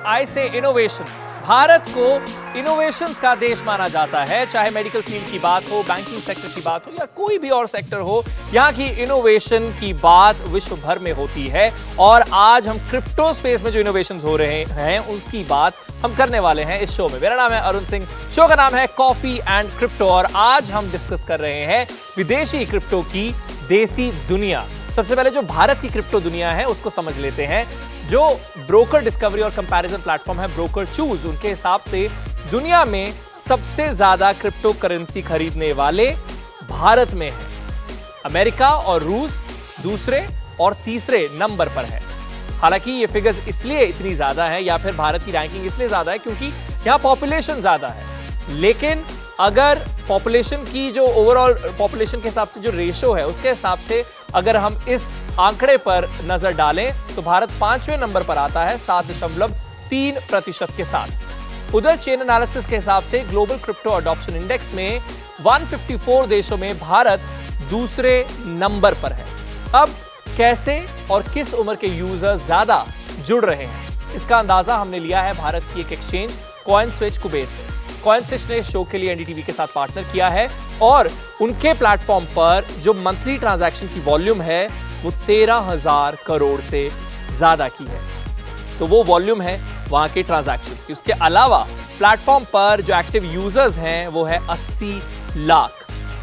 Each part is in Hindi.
आई से इनोवेशन। भारत को इनोवेशंस का देश माना जाता है, चाहे मेडिकल फील्ड की बात हो, बैंकिंग सेक्टर की बात हो या कोई भी और सेक्टर हो, यहाँ की इनोवेशन की बात विश्व भर में होती है। और आज हम क्रिप्टो स्पेस में जो इनोवेशंस हो रहे हैं उसकी बात हम करने वाले हैं इस शो में। मेरा नाम है अरुण सिंह, शो का नाम है कॉफी एंड क्रिप्टो और आज हम डिस्कस कर रहे हैं विदेशी क्रिप्टो की देसी दुनिया। सबसे पहले जो भारत की क्रिप्टो दुनिया है उसको समझ लेते हैं। जो ब्रोकर डिस्कवरी और कंपैरिजन प्लेटफॉर्म है ब्रोकर चूज, उनके हिसाब से दुनिया में सबसे ज्यादा क्रिप्टो करेंसी खरीदने वाले भारत में है। अमेरिका और रूस दूसरे और तीसरे नंबर पर है। हालांकि ये फिगर्स इसलिए इतनी ज्यादा है या फिर भारत की रैंकिंग इसलिए ज्यादा है क्योंकि यहां पॉपुलेशन ज्यादा है। लेकिन अगर पॉपुलेशन की जो ओवरऑल पॉपुलेशन के हिसाब से जो रेशो है उसके हिसाब से अगर हम इस आंकड़े पर नजर डालें तो भारत 5वें नंबर पर आता है 7.3% के साथ। उधर चेन एनालिसिस के हिसाब से ग्लोबल क्रिप्टो अडॉप्शन इंडेक्स में 154 देशों में भारत दूसरे नंबर पर है। अब कैसे और किस उम्र के यूजर्स ज्यादा जुड़ रहे हैं इसका अंदाजा हमने लिया है भारत की एक एक्सचेंज कॉइनस्विच कुबेर से। कॉइनस्विच ने शो के लिए एनडीटीवी के साथ पार्टनर किया है और उनके प्लेटफॉर्म पर जो मंथली ट्रांजैक्शन की वॉल्यूम है वो 13,000 करोड़ से ज्यादा की है। तो वो वॉल्यूम है वहां के ट्रांजैक्शन की। उसके अलावा प्लेटफॉर्म पर जो एक्टिव यूजर्स हैं वो है 80 लाख।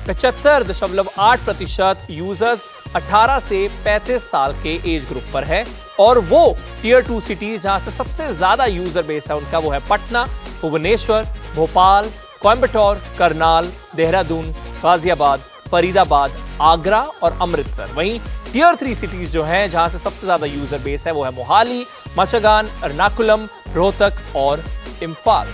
75.8% यूजर्स 18 से 35 साल के एज ग्रुप पर है और वो टियर 2 सिटीज जहां से सबसे ज्यादा यूजर बेस है उनका वो है पटना, भुवनेश्वर, भोपाल, कोयंबटूर, करनाल, देहरादून, गाजियाबाद, फरीदाबाद, आगरा और अमृतसर। वहीं टियर 3 सिटीज जो हैं जहां से सबसे ज्यादा यूजर बेस है वो है मोहाली, मचगान, एर्नाकुलम, रोहतक और इम्फाल।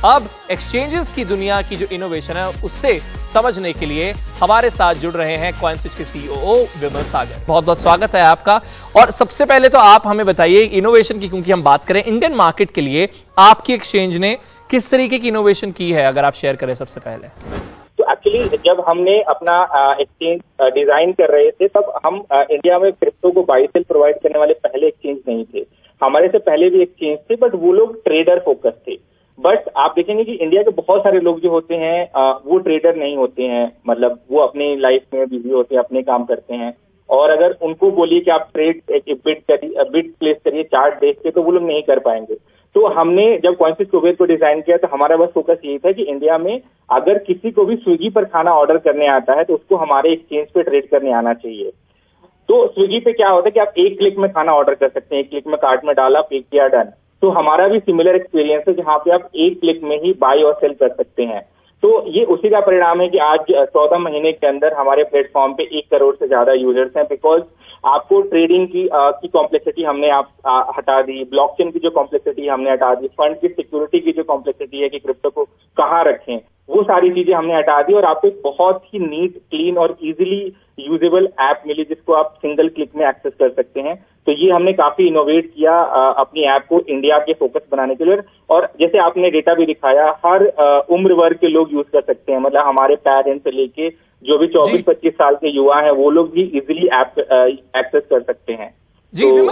अब एक्सचेंजेस की दुनिया की जो इनोवेशन है उससे समझने के लिए हमारे साथ जुड़ रहे हैं कॉइनस्विच के सीईओ विमल सागर। बहुत बहुत स्वागत है आपका। और सबसे पहले तो आप हमें बताइए इनोवेशन की क्योंकि हम बात करें इंडियन मार्केट के लिए आपकी एक्सचेंज ने किस तरीके की इनोवेशन की है, अगर आप शेयर करें सबसे पहले। तो एक्चुअली जब हमने अपना एक्सचेंज डिजाइन कर रहे थे तब हम इंडिया में क्रिप्टो को बाई सेल प्रोवाइड करने वाले पहले एक्सचेंज नहीं थे। हमारे से पहले भी एक्सचेंज थे बट वो लोग ट्रेडर फोकस थे। बट आप देखेंगे कि इंडिया के बहुत सारे लोग जो होते हैं वो ट्रेडर नहीं होते हैं, मतलब वो अपनी लाइफ में बिजी होते हैं, अपने काम करते हैं। और अगर उनको बोलिए कि आप ट्रेड बिड प्लेस करिए चार्ट देख के तो वो लोग नहीं कर पाएंगे। तो हमने जब कॉइनस्विच कुबेर को डिजाइन किया तो हमारा बस फोकस यही था कि इंडिया में अगर किसी को भी स्विगी पर खाना ऑर्डर करने आता है तो उसको हमारे एक्सचेंज पे ट्रेड करने आना चाहिए। तो स्विगी पे क्या होता है कि आप एक क्लिक में खाना ऑर्डर कर सकते हैं, एक क्लिक में कार्ट में डाला, पे किया, डन। तो हमारा भी सिमिलर एक्सपीरियंस है जहां पे आप एक क्लिक में ही बाय और सेल कर सकते हैं। तो ये उसी का परिणाम है कि आज 14 महीने के अंदर हमारे प्लेटफॉर्म पे 1 करोड़ से ज्यादा यूजर्स हैं। बिकॉज आपको ट्रेडिंग की कॉम्प्लेक्सिटी हमने हटा दी, ब्लॉकचेन की जो कॉम्प्लेक्सिटी हमने हटा दी, फंड की सिक्योरिटी की जो कॉम्प्लेक्सिटी है कि क्रिप्टो को कहाँ रखें, वो सारी चीजें हमने हटा दी और आपको एक बहुत ही नीट, क्लीन और इजीली यूजेबल ऐप मिली जिसको आप सिंगल क्लिक में एक्सेस कर सकते हैं। तो ये हमने काफी इनोवेट किया अपनी ऐप को इंडिया के फोकस बनाने के लिए। और जैसे आपने डेटा भी दिखाया, हर उम्र वर्ग के लोग यूज कर सकते हैं, मतलब हमारे पेरेंट्स से लेके जो भी 24-25 साल के युवा हैं वो लोग भी इजीली ऐप एक्सेस कर सकते हैं। जी, तो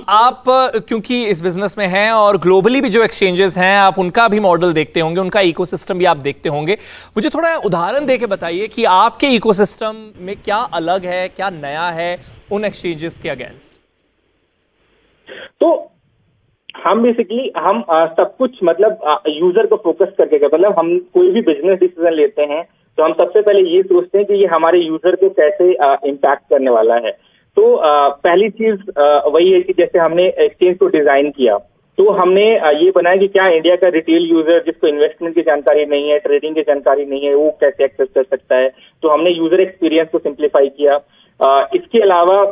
आप क्योंकि इस बिजनेस में हैं और ग्लोबली भी जो एक्सचेंजेस हैं आप उनका भी मॉडल देखते होंगे, उनका इकोसिस्टम भी आप देखते होंगे। मुझे थोड़ा उदाहरण देके बताइए कि आपके इकोसिस्टम में क्या अलग है, क्या नया है उन एक्सचेंजेस के अगेंस्ट। तो हम बेसिकली सब कुछ मतलब यूजर को फोकस करके, मतलब हम कोई भी बिजनेस डिसीजन लेते हैं तो हम सबसे पहले ये सोचते हैं कि ये हमारे यूजर को कैसे इम्पैक्ट करने वाला है। तो पहली चीज वही है कि जैसे हमने एक्सचेंज को डिजाइन किया तो हमने ये बनाया कि क्या इंडिया का रिटेल यूजर जिसको इन्वेस्टमेंट की जानकारी नहीं है, ट्रेडिंग की जानकारी नहीं है, वो कैसे एक्सेस कर सकता है। तो हमने यूजर एक्सपीरियंस को सिंप्लीफाई किया। इसके अलावा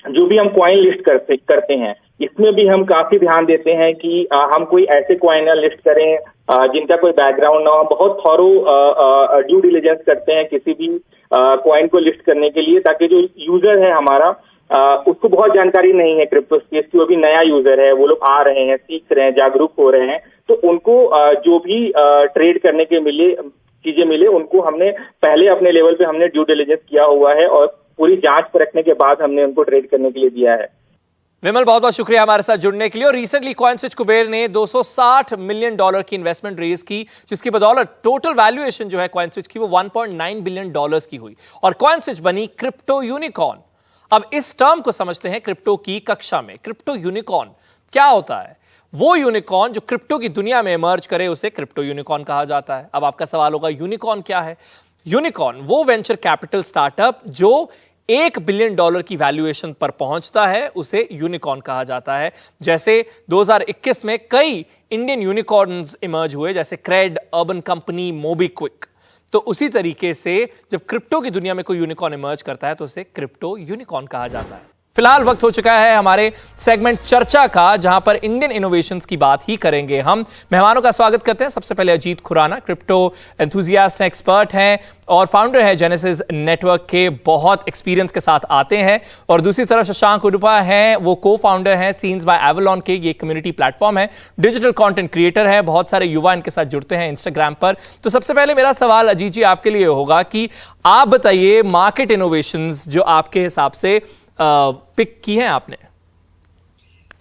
जो भी हम कॉइन लिस्ट करते हैं इसमें भी हम काफी ध्यान देते हैं कि हम कोई ऐसे कॉइन लिस्ट करें जिनका कोई बैकग्राउंड ना हो। बहुत थॉरो ड्यू डिलिजेंस करते हैं किसी भी कॉइन को लिस्ट करने के लिए, ताकि जो यूजर है हमारा उसको बहुत जानकारी नहीं है क्रिप्टो स्पेस की, वो भी नया यूजर है, वो लोग आ रहे हैं, सीख रहे हैं, जागरूक हो रहे हैं, तो उनको जो भी ट्रेड करने के चीजें मिले उनको हमने पहले अपने लेवल पे हमने ड्यू डिलिजेंस किया हुआ है और पूरी जांच परखने के बाद हमने उनको ट्रेड करने के लिए दिया है। विमल, बहुत बहुत शुक्रिया हमारे साथ जुड़ने के लिए। और रिसेंटली कॉइनस्विच कुबेर ने $260 मिलियन की इन्वेस्टमेंट रेज की, जिसकी बदौलत टोटल वैल्यूएशन जो है कॉइनस्विच की वो $1.9 बिलियन की हुई और कॉइनस्विच बनी क्रिप्टो यूनिकॉर्न। अब इस टर्म को समझते हैं क्रिप्टो की कक्षा में। क्रिप्टो यूनिकॉर्न क्या होता है? वो यूनिकॉर्न जो क्रिप्टो की दुनिया में इमर्ज करे उसे क्रिप्टो यूनिकॉर्न कहा जाता है। अब आपका सवाल होगा यूनिकॉर्न क्या है? यूनिकॉर्न वो वेंचर कैपिटल स्टार्टअप जो $1 बिलियन की वैल्यूएशन पर पहुंचता है, उसे यूनिकॉर्न कहा जाता है। जैसे 2021 में कई इंडियन यूनिकॉर्न्स इमर्ज हुए, जैसे क्रेड, अर्बन कंपनी, मोबीक्विक। तो उसी तरीके से जब क्रिप्टो की दुनिया में कोई यूनिकॉर्न इमर्ज करता है तो उसे क्रिप्टो यूनिकॉर्न कहा जाता है। फिलहाल वक्त हो चुका है हमारे सेगमेंट चर्चा का, जहां पर इंडियन इनोवेशंस की बात ही करेंगे हम। मेहमानों का स्वागत करते हैं। सबसे पहले अजीत खुराना, क्रिप्टो एंथुजियास्ट हैं, एक्सपर्ट हैं और फाउंडर हैं जेनेसिस नेटवर्क के, बहुत एक्सपीरियंस के साथ आते हैं। और दूसरी तरफ शशांक उडुपा हैं, वो को फाउंडर हैं सीन्स बाय एवलॉन के, ये कम्युनिटी प्लेटफॉर्म है, डिजिटल कंटेंट क्रिएटर है, बहुत सारे युवा इनके साथ जुड़ते हैं इंस्टाग्राम पर। तो सबसे पहले मेरा सवाल अजीत जी आपके लिए होगा कि आप बताइए मार्केट इनोवेशंस जो आपके हिसाब से पिक की है आपने।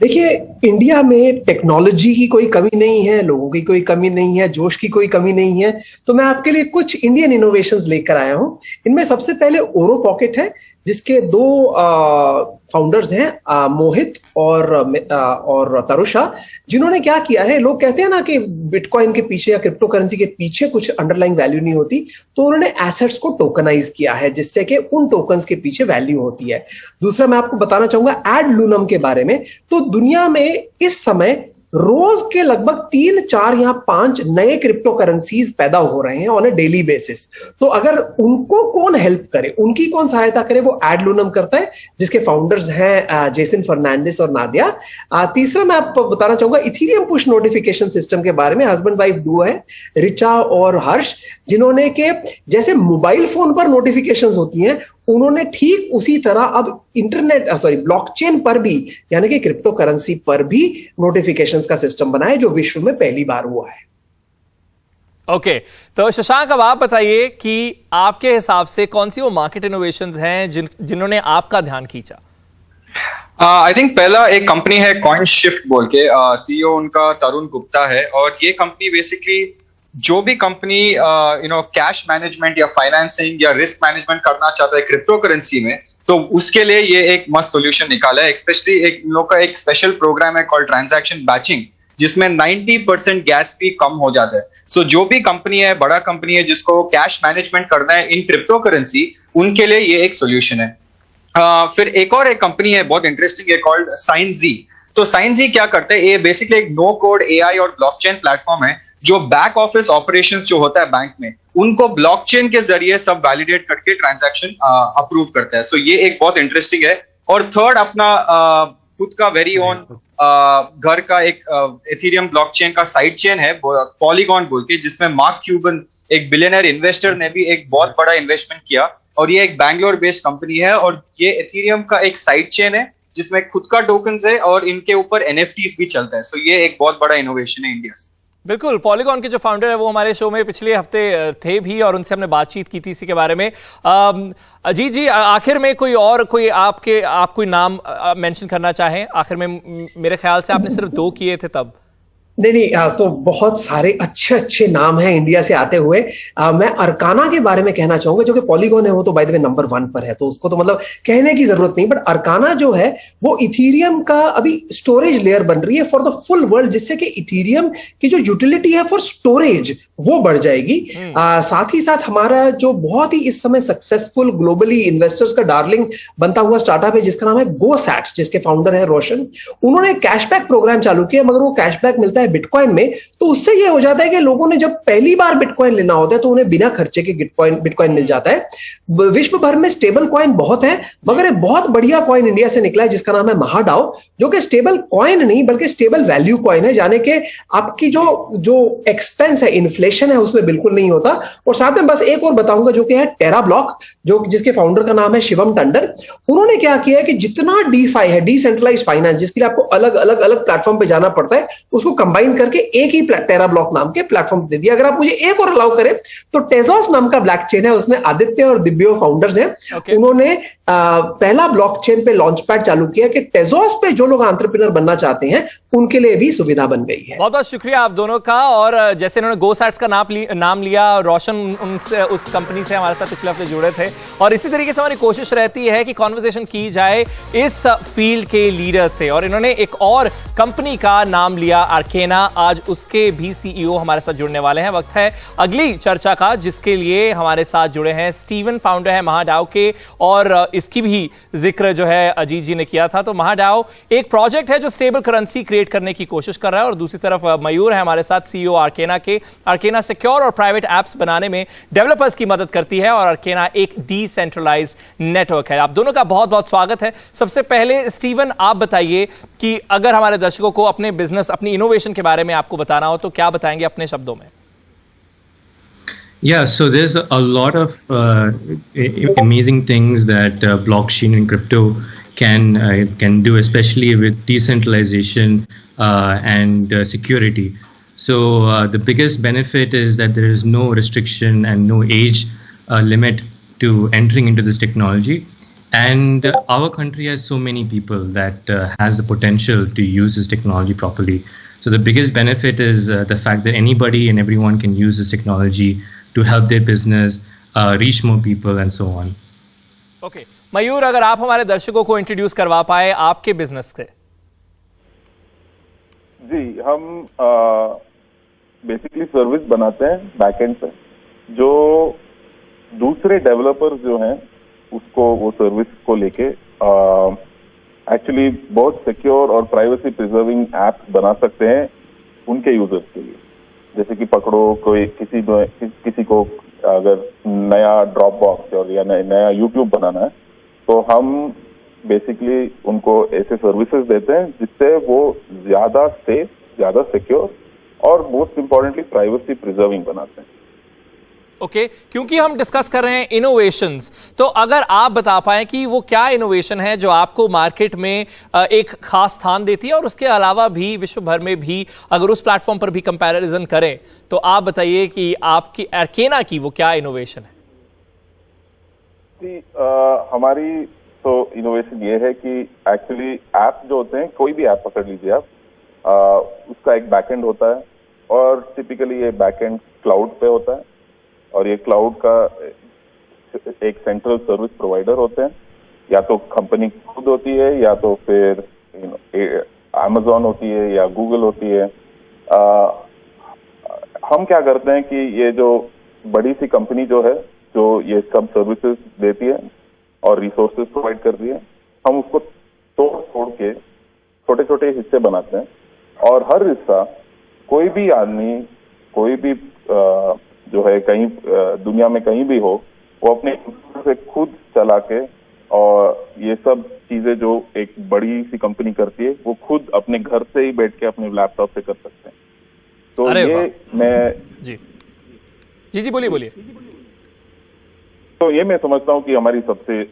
देखिए, इंडिया में टेक्नोलॉजी की कोई कमी नहीं है, लोगों की कोई कमी नहीं है, जोश की कोई कमी नहीं है। तो मैं आपके लिए कुछ इंडियन इनोवेशंस लेकर आया हूं। इनमें सबसे पहले ओरो पॉकेट है, जिसके दो फाउंडर्स हैं, मोहित और तरुषा, जिन्होंने क्या किया है, लोग कहते हैं ना कि बिटकॉइन के पीछे या क्रिप्टो करेंसी के पीछे कुछ अंडरलाइंग वैल्यू नहीं होती, तो उन्होंने एसेट्स को टोकनाइज किया है, जिससे कि उन टोकन्स के पीछे वैल्यू होती है। दूसरा मैं आपको बताना चाहूंगा एड लूनम के बारे में। तो दुनिया में इस समय रोज के लगभग 3, 4 या 5 नए क्रिप्टो करेंसीज पैदा हो रहे हैं ऑन ए डेली बेसिस। तो अगर उनको कौन हेल्प करे, उनकी कौन सहायता करे, वो एड लूनम करता है, जिसके फाउंडर्स हैं जेसन फर्नांडिस और नादिया। तीसरा मैं आपको बताना चाहूंगा इथेरियम पुश नोटिफिकेशन सिस्टम के बारे में। हस्बैंड वाइफ डुओ है, रिचा और हर्ष, जिन्होंने के जैसे मोबाइल फोन पर नोटिफिकेशंस होती हैं, उन्होंने ठीक उसी तरह अब ब्लॉकचेन पर भी, यानी कि क्रिप्टो करेंसी पर भी नोटिफिकेशंस का सिस्टम बनाया, जो विश्व में पहली बार हुआ है। ओके, तो शशांक अब आप बताइए कि आपके हिसाब से कौन सी वो मार्केट इनोवेशंस हैं जिन्होंने आपका ध्यान खींचा? आई थिंक पहला एक कंपनी है कॉइन शिफ्ट बोल के, सीईओ उनका तरुण गुप्ता है। और ये कंपनी बेसिकली जो भी कंपनी कैश मैनेजमेंट या फाइनेंसिंग या रिस्क मैनेजमेंट करना चाहता है क्रिप्टो करेंसी में, तो उसके लिए ये एक मस्त सॉल्यूशन निकाला है। स्पेशली एक लोग का एक स्पेशल प्रोग्राम है कॉल्ड ट्रांजैक्शन बैचिंग, जिसमें 90% गैस फी कम हो जाता है। सो जो भी कंपनी है, बड़ा कंपनी है, जिसको कैश मैनेजमेंट करना है इन क्रिप्टो करेंसी, उनके लिए ये एक सॉल्यूशन है। फिर एक और एक कंपनी है बहुत इंटरेस्टिंग है कॉल्ड साइनजी। तो साइनजी क्या करते हैं, ये बेसिकली एक नो कोड एआई और ब्लॉकचेन प्लेटफॉर्म है, जो बैक ऑफिस ऑपरेशंस जो होता है बैंक में, उनको ब्लॉकचेन के जरिए सब वैलिडेट करके ट्रांजैक्शन अप्रूव करता है। सो ये एक बहुत इंटरेस्टिंग है। और थर्ड अपना खुद का वेरी ओन घर का एक एथेरियम ब्लॉकचेन का साइड चेन है पॉलीगॉन बोल के, जिसमें मार्क क्यूबन एक बिलियनर इन्वेस्टर ने भी एक बहुत बड़ा इन्वेस्टमेंट किया। और ये एक बैंगलोर बेस्ड कंपनी है और ये एथेरियम का एक साइड चेन है, जिसमें खुद का टोकन्स है और इनके ऊपर एनएफटीज भी चलता है। सो ये एक बहुत बड़ा इनोवेशन है इंडिया से। बिल्कुल, पॉलीगॉन के जो फाउंडर है वो हमारे शो में पिछले हफ्ते थे भी और उनसे हमने बातचीत की थी इसी के बारे में। अजीत जी, आखिर में कोई आप कोई नाम मेंशन करना चाहें? आखिर में मेरे ख्याल से आपने सिर्फ 2 किए थे तब। नहीं, तो बहुत सारे अच्छे अच्छे नाम हैं इंडिया से आते हुए। मैं अर्काना के बारे में कहना चाहूंगा, जो कि पॉलीगॉन है, वो तो बाय द वे नंबर 1 पर है, तो उसको तो मतलब कहने की जरूरत नहीं। बट अर्काना जो है वो इथेरियम का अभी स्टोरेज लेयर बन रही है फॉर द फुल वर्ल्ड, जिससे कि इथेरियम की जो यूटिलिटी है फॉर स्टोरेज वो बढ़ जाएगी। साथ ही साथ हमारा जो बहुत ही इस समय सक्सेसफुल ग्लोबली इन्वेस्टर्स का डार्लिंग बनता हुआ स्टार्टअप है, जिसका नाम है गोसैट्स, जिसके फाउंडर है रोशन। उन्होंने कैशबैक प्रोग्राम चालू किया, मगर वो कैशबैक मिलता है बिटकॉइन में। तो उससे ये हो जाता है कि लोगों ने जब पहली बार बिटकॉइन लेना होता है तो उन्हें बिना खर्चे के बिटकॉइन मिल जाता है। विश्व भर में स्टेबल कॉइन बहुत है, मगर एक बहुत बढ़िया कॉइन इंडिया से निकला है, जिसका नाम है महाडाओ, जो कि स्टेबल कॉइन नहीं बल्कि स्टेबल वैल्यू कॉइन है। यानी कि आपकी जो एक्सपेंस है, इन्फ्लेशन विश्लेषण है उसमें बिल्कुल नहीं होता। और साथ में बस एक और बताऊंगा जो कि है टेरा ब्लॉक, जो जिसके फाउंडर का नाम है शिवम टंडन। उन्होंने क्या किया है कि जितना डीफाई है, डिसेंट्रलाइज्ड फाइनेंस, जिसके लिए आपको अलग अलग अलग प्लेटफॉर्म पे जाना पड़ता है, उसको कंबाइन करके एक ही टेरा ब्लॉक नाम के प्लेटफॉर्म दे दिया। अगर आप मुझे एक और अलाउ करें तो टेजोस नाम का ब्लॉकचेन है, उसमें आदित्य और दिव्यो फाउंडर्स हैं। उन्होंने पहला ब्लॉकचेन पे लॉन्च पैड चालू किया कि टेजोस पे जो लोग एंटरप्रेन्योर बनना चाहते हैं उनके लिए भी सुविधा बन गई है। बहुत बहुत शुक्रिया आप दोनों का। और जैसे इन्होंने गोसैट्स का नाम लिया, रोशन उनसे उस कंपनी से हमारे साथ पिछले हफ्ते जुड़े थे, और इसी तरीके से हमारी कोशिश रहती है कि कॉन्वर्सेशन की जाए इस फील्ड के लीडर से। और इन्होंने एक और कंपनी का नाम लिया, आर्केना। आज उसके भी सीईओ हमारे साथ जुड़ने वाले हैं। वक्त है अगली चर्चा का, जिसके लिए हमारे साथ जुड़े हैं स्टीवन, फाउंडर है महाडाओ के, और इसकी भी जिक्र जो है अजीत जी ने किया था। तो महाडाओ एक प्रोजेक्ट है जो स्टेबल करेंसी क्रिएट करने की कोशिश कर रहा है, और दूसरी तरफ मयूर है हमारे साथ, सीईओ आर्केना के। आर्केना सिक्योर और प्राइवेट एप्स बनाने में डेवलपर्स की मदद करती है, और आर्केना एक डिसेंट्रलाइज्ड नेटवर्क है। आप दोनों का बहुत बहुत स्वागत है। सबसे पहले स्टीवन, आप बताइए कि अगर हमारे दर्शकों को अपने बिजनेस, अपनी इनोवेशन के बारे में आपको बताना हो तो क्या बताएंगे अपने शब्दों में? Yeah, so there's a lot of amazing things that blockchain and crypto can do, especially with decentralization and security. So the biggest benefit is that there is no restriction and no age limit to entering into this technology. And our country has so many people that has the potential to use this technology properly. So the biggest benefit is the fact that anybody and everyone can use this technology to help their business, reach more people and so on. Okay. मयूर, अगर आप हमारे दर्शकों को इंट्रोड्यूस करवा पाए आपके बिजनेस से। जी, हम बेसिकली सर्विस बनाते हैं बैकएंड पे, जो दूसरे डेवलपर्स जो हैं उसको वो सर्विस को लेके एक्चुअली बहुत सिक्योर और प्राइवेसी प्रिजर्विंग ऐप्स बना सकते हैं उनके यूजर्स के लिए। जैसे कि पकड़ो कोई किसी को अगर नया ड्रॉप बॉक्स और या नया यूट्यूब बनाना है, तो हम बेसिकली उनको ऐसे सर्विसेज देते हैं जिससे वो ज्यादा सेफ, ज्यादा सिक्योर और मोस्ट इंपॉर्टेंटली प्राइवेसी प्रिजर्विंग बनाते हैं। ओके, क्योंकि हम डिस्कस कर रहे हैं इनोवेशंस, तो अगर आप बता पाएं कि वो क्या इनोवेशन है जो आपको मार्केट में एक खास स्थान देती है, और उसके अलावा भी विश्व भर में भी अगर उस प्लेटफॉर्म पर भी कंपैरिजन करें तो आप बताइए कि आपकी आर्केना की वो क्या इनोवेशन है? हमारी तो इनोवेशन ये है कि एक्चुअली ऐप जो होते हैं, कोई भी ऐप पकड़ लीजिए आप, उसका एक बैकएंड होता है, और टिपिकली ये बैकएंड क्लाउड पे होता है, और ये क्लाउड का एक सेंट्रल सर्विस प्रोवाइडर होते हैं, या तो कंपनी खुद होती है या तो फिर अमेज़न होती है या गूगल होती है। हम क्या करते हैं कि ये जो बड़ी सी कंपनी जो है, जो ये सब सर्विसेज देती है और रिसोर्सेज प्रोवाइड करती है, हम उसको तोड़ के छोटे छोटे हिस्से बनाते हैं, और हर हिस्सा कोई भी आदमी, कोई भी जो है कहीं दुनिया में कहीं भी हो, वो अपने से खुद चला के, और ये सब चीजें जो एक बड़ी सी कंपनी करती है वो खुद अपने घर से ही बैठ के अपने लैपटॉप से कर सकते हैं। तो ये मैं जी बोलिए। तो ये मैं समझता हूँ कि हमारी सबसे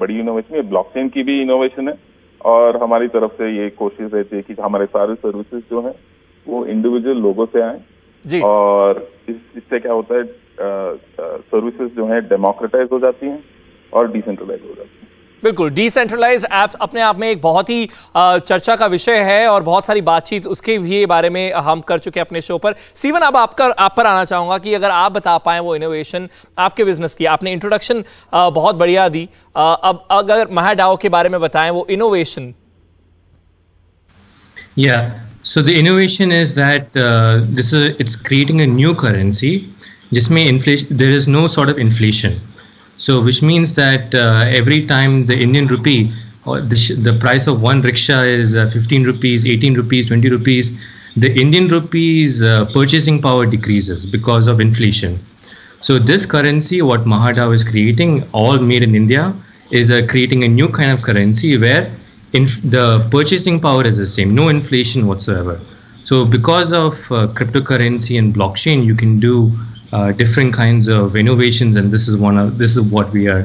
बड़ी इनोवेशन है। ब्लॉकचेन की भी इनोवेशन है, और हमारी तरफ से ये कोशिश रहती है कि हमारे सारे सर्विसेज जो हैं वो इंडिविजुअल लोगों से आए जी। और इससे क्या होता है, सर्विसेज जो है डेमोक्रेटाइज हो जाती हैं और डिसेंट्रलाइज हो जाती हैं। बिल्कुल, डिसेंट्रलाइज्ड एप्स अपने आप में एक बहुत ही चर्चा का विषय है, और बहुत सारी बातचीत उसके भी बारे में हम कर चुके हैं अपने शो पर। स्टीवन, अब आप पर आना चाहूंगा कि अगर आप बता पाएं वो इनोवेशन आपके बिजनेस की। आपने इंट्रोडक्शन बहुत बढ़िया दी, अब अगर महाडाओ के बारे में बताएं वो innovation. So the innovation is that it's creating a new currency, जिसमें there is no sort of inflation. So which means that every time the Indian rupee or the price of one rickshaw is 15 rupees, 18 rupees, 20 rupees, the Indian rupee's purchasing power decreases because of inflation. So this currency, what MahaDAO is creating, all made in India, is creating a new kind of currency where the purchasing power is the same, no inflation whatsoever. So because of cryptocurrency and blockchain, you can do different kinds of innovations, and this is what we are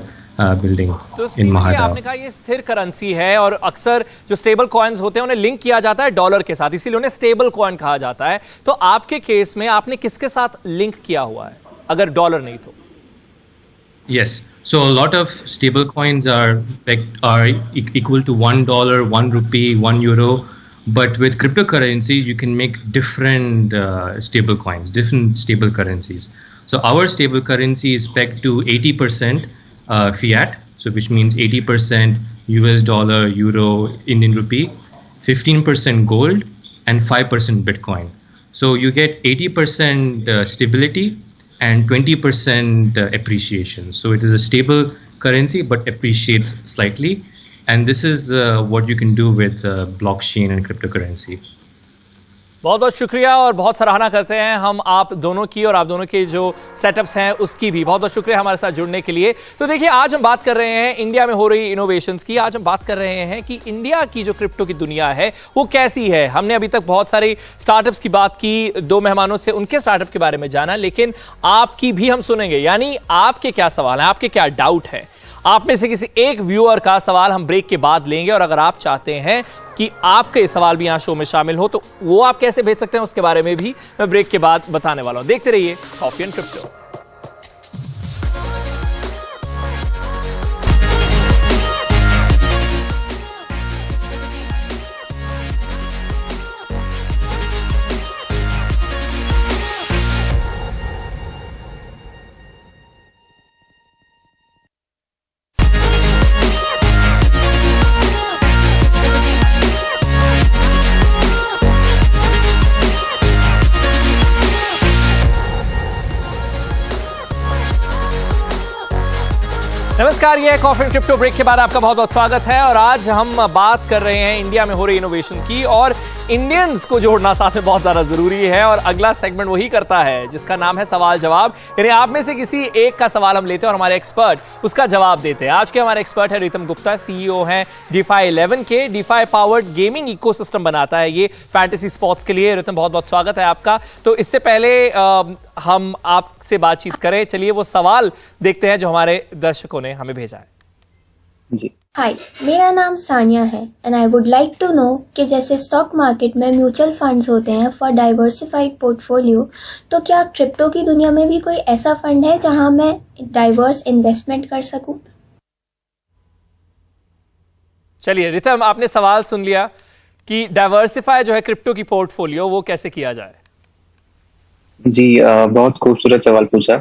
building तो in स्टीव, ये Mahadao. आपने कहा ये स्थिर करेंसी है और अक्सर जो स्टेबल कॉइन्स होते हैं उन्हें लिंक किया जाता है डॉलर के साथ, इसीलिए उन्हें स्टेबल कॉइन कहा जाता है। तो आपके केस में आपने किसके साथ लिंक किया हुआ है अगर डॉलर नहीं तो? Yes. So a lot of stable coins are equal to $1, ₹1, €1. But with cryptocurrency, you can make different stable coins, different stable currencies. So our stable currency is pegged to 80% fiat, so which means 80% US dollar, euro, Indian rupee, 15% gold, and 5% Bitcoin. So you get 80% stability and 20% appreciation. So it is a stable currency but appreciates slightly. And this is what you can do with blockchain and cryptocurrency. बहुत बहुत शुक्रिया और बहुत सराहना करते हैं हम आप दोनों की और आप दोनों के जो सेटअप्स हैं उसकी भी। बहुत बहुत शुक्रिया हमारे साथ जुड़ने के लिए। तो देखिए, आज हम बात कर रहे हैं इंडिया में हो रही इनोवेशंस की। आज हम बात कर रहे हैं कि इंडिया की जो क्रिप्टो की दुनिया है वो कैसी है। हमने अभी तक बहुत सारे स्टार्टअप्स की बात की, दो मेहमानों से उनके स्टार्टअप के बारे में जाना, लेकिन आपकी भी हम सुनेंगे। यानी आपके क्या सवाल हैं, आपके क्या डाउट है। आप में से किसी एक व्यूअर का सवाल हम ब्रेक के बाद लेंगे, और अगर आप चाहते हैं कि आपके सवाल भी यहां शो में शामिल हो तो वो आप कैसे भेज सकते हैं उसके बारे में भी मैं ब्रेक के बाद बताने वाला हूं। देखते रहिए कॉफी एंड क्रिप्टो। नमस्कार, ये है कॉफी एंड क्रिप्टो। ब्रेक के बाद आपका बहुत बहुत स्वागत है। और आज हम बात कर रहे हैं इंडिया में हो रही इनोवेशन की, और इंडियंस को जोड़ना साथ में बहुत ज़्यादा ज़रूरी है। और अगला सेगमेंट वही करता है जिसका नाम है सवाल जवाब। यानी आप में से किसी एक का सवाल हम लेते हैं और हमारे एक्सपर्ट उसका जवाब देते हैं। आज के हमारे एक्सपर्ट है रितम गुप्ता, CEO हैं DeFi 11 के। DeFi पावर्ड गेमिंग इकोसिस्टम बनाता है ये फैंटेसी स्पोर्ट्स के लिए। रितम, बहुत बहुत स्वागत है आपका। तो इससे पहले हम आपसे बातचीत करें, चलिए वो सवाल देखते हैं जो हमारे दर्शकों ने हमें भेजा है। जी हाय, मेरा नाम सानिया है and I would like to know कि जैसे स्टॉक मार्केट में म्यूचुअल फंड्स होते हैं फॉर डाइवर्सिफाइड पोर्टफोलियो, तो क्या क्रिप्टो की दुनिया में भी कोई ऐसा फंड है जहां मैं डाइवर्स इन्वेस्टमेंट कर सकूं? चलिए रितम, आपने सवाल सुन लिया कि डाइवर्सिफाई जो है क्रिप्टो की पोर्टफोलियो वो कैसे किया जाए। जी, बहुत खूबसूरत सवाल पूछा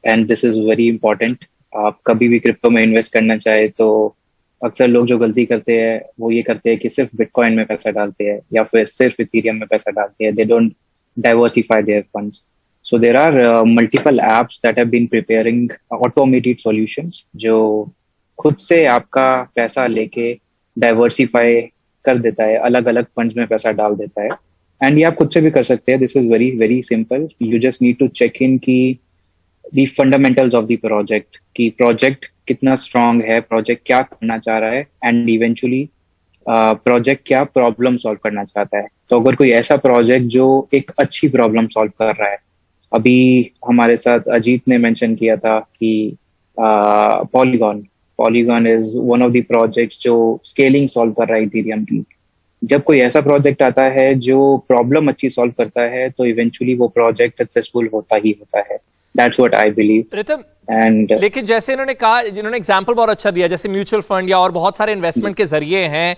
and this is very important. आप कभी भी क्रिप्टो में इन्वेस्ट करना चाहे तो अक्सर लोग जो गलती करते हैं वो ये करते हैं कि सिर्फ बिटकॉइन में पैसा डालते हैं या फिर सिर्फ इथेरियम में पैसा डालते हैं। They don't diversify their funds. So there are multiple apps that have been preparing automated solutions जो खुद से आपका पैसा लेके डाइवर्सिफाई कर देता है, अलग अलग फंड्स में पैसा डाल देता है। एंड ये आप खुद से भी कर सकते हैं। This is very very simple. You just need to check in की the fundamentals of the project, कि प्रोजेक्ट कितना स्ट्रांग है, प्रोजेक्ट क्या करना चाह रहा है, एंड इवेंचुअली प्रोजेक्ट क्या प्रॉब्लम सॉल्व करना चाहता है। तो अगर कोई ऐसा प्रोजेक्ट जो एक अच्छी प्रॉब्लम सॉल्व कर रहा है, अभी हमारे साथ अजीत ने मेंशन किया था कि polygon is one of the projects जो स्केलिंग सॉल्व कर रहा है इथेरियम की। जब कोई ऐसा प्रोजेक्ट आता है जो प्रॉब्लम अच्छी सॉल्व करता है तो इवेंचुअली वो प्रोजेक्ट सक्सेसफुल होता ही होता है। That's what I believe. Ritam, and लेकिन जैसे इन्होंने कहा, जिन्होंने एग्जांपल बहुत अच्छा दिया, जैसे म्यूचुअल फंड या और बहुत सारे इन्वेस्टमेंट के जरिए हैं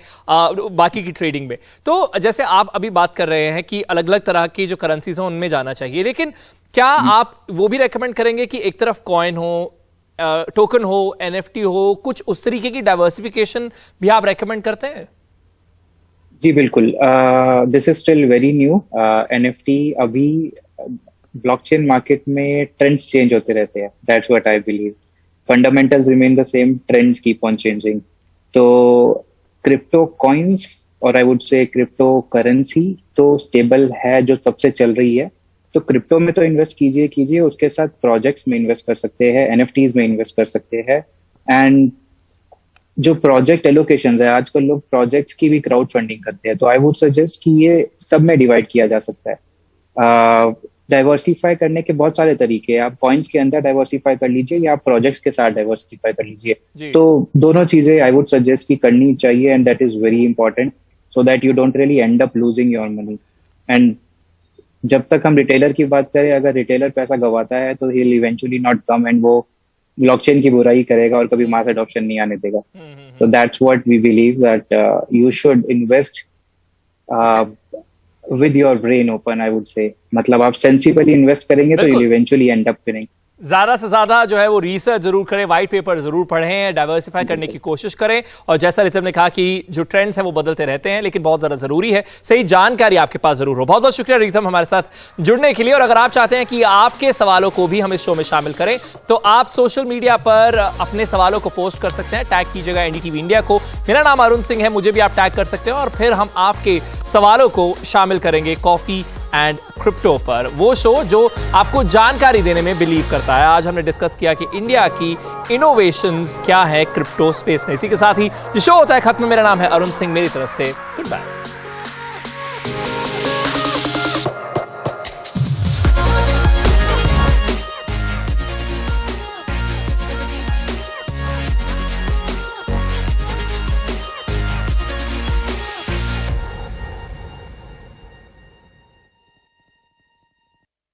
बाकी की ट्रेडिंग में, तो जैसे आप अभी बात कर रहे हैं कि अलग अलग तरह की जो करेंसीज हैं उनमें जाना चाहिए, लेकिन क्या आप वो भी रेकमेंड करेंगे कि एक तरफ कॉइन हो, टोकन हो, NFT हो, कुछ उस तरीके की डाइवर्सिफिकेशन भी आप रेकमेंड करते हैं? जी बिल्कुल। This is still very new. NFT अभी ब्लॉकचेन मार्केट में ट्रेंड्स चेंज होते रहते हैं। That's what I believe. Fundamentals remain the same, trends keep on changing. तो क्रिप्टो कॉइन्स और I would say crypto currency तो स्टेबल है, जो सबसे चल रही है। तो क्रिप्टो में तो इन्वेस्ट कीजिए, उसके साथ प्रोजेक्ट्स में इन्वेस्ट कर सकते हैं, NFTs में इन्वेस्ट कर सकते हैं। एंड जो प्रोजेक्ट एलोकेशंस है, आजकल लोग प्रोजेक्ट्स की भी क्राउड फंडिंग करते हैं, तो आई वुड सजेस्ट कि ये सब में डिवाइड किया जा सकता है। डाइवर्सिफाई करने के बहुत सारे तरीके हैं, आप कॉइन्स के अंदर डाइवर्सिफाई कर लीजिए या आप प्रोजेक्ट्स के साथ डाइवर्सिफाई कर लीजिए। तो दोनों चीजें आई वुड सजेस्ट कि करनी चाहिए, and that is very important so that you don't really and up losing your money. And जब तक हम रिटेलर की बात करें, अगर रिटेलर पैसा गवाता है तो he will eventually not come and वो ब्लॉकचेन की बुराई करेगा और कभी मास अडॉप्शन नहीं आने देगा। तो that's what we believe, that you should invest with your brain open, I would say। मतलब आप सेंसिबली इन्वेस्ट करेंगे तो you'll eventually end up winning। ज्यादा से ज्यादा जो है वो रिसर्च जरूर करें, व्हाइट पेपर जरूर पढ़ें, डाइवर्सिफाई करने की कोशिश करें। और जैसा रितम ने कहा कि जो ट्रेंड्स हैं वो बदलते रहते हैं, लेकिन बहुत ज्यादा जरूरी है सही जानकारी आपके पास जरूर हो। बहुत बहुत शुक्रिया रितम हमारे साथ जुड़ने के लिए। और अगर आप चाहते हैं कि आपके सवालों को भी हम इस शो में शामिल करें तो आप सोशल मीडिया पर अपने सवालों को पोस्ट कर सकते हैं, टैग कीजिएगा एनडीटीवी इंडिया को। मेरा नाम अरुण सिंह है, मुझे भी आप टैग कर सकते हैं और फिर हम आपके सवालों को शामिल करेंगे कॉफी एंड क्रिप्टो पर, वो शो जो आपको जानकारी देने में बिलीव करता है। आज हमने डिस्कस किया कि इंडिया की इनोवेशंस क्या है क्रिप्टो स्पेस में। इसी के साथ ही ये शो होता है खत्म। मेरा नाम है अरुण सिंह, मेरी तरफ से गुड बाय।